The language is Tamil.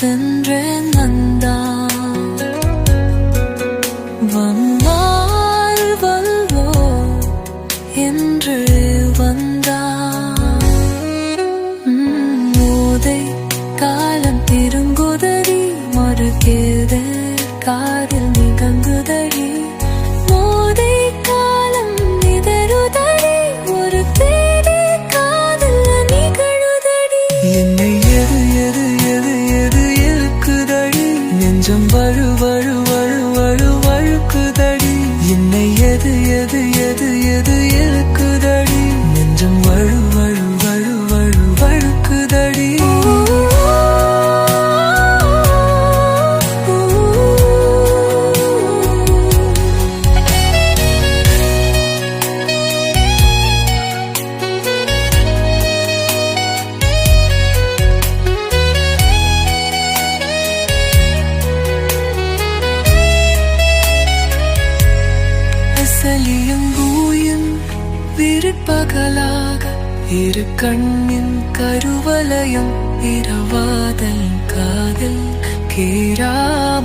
சென்றேன் வந்தான் வந்தால் வல்வோ என்று வந்தான் மோதை காலம் திருங்குதடி மறுகேது காதில் நிகங்குதடி மோதை காலம் நிதறுதடி ஒரு பேடி காதில் நிகழுதடி என்னை எது எது எது எது இழுக்குதடி நெஞ்சம் வழு வழு வழு வழு வழுக்குதடி என்னை எது எது எது எது இழுக்குதடி நெஞ்சம் வழு வழு வழு வழு வழுக்குதடி அசலியம்பூயும் விருப்பகலாக இரு கண்ணின் கருவலயம் இரவாதல் காதல் கேரா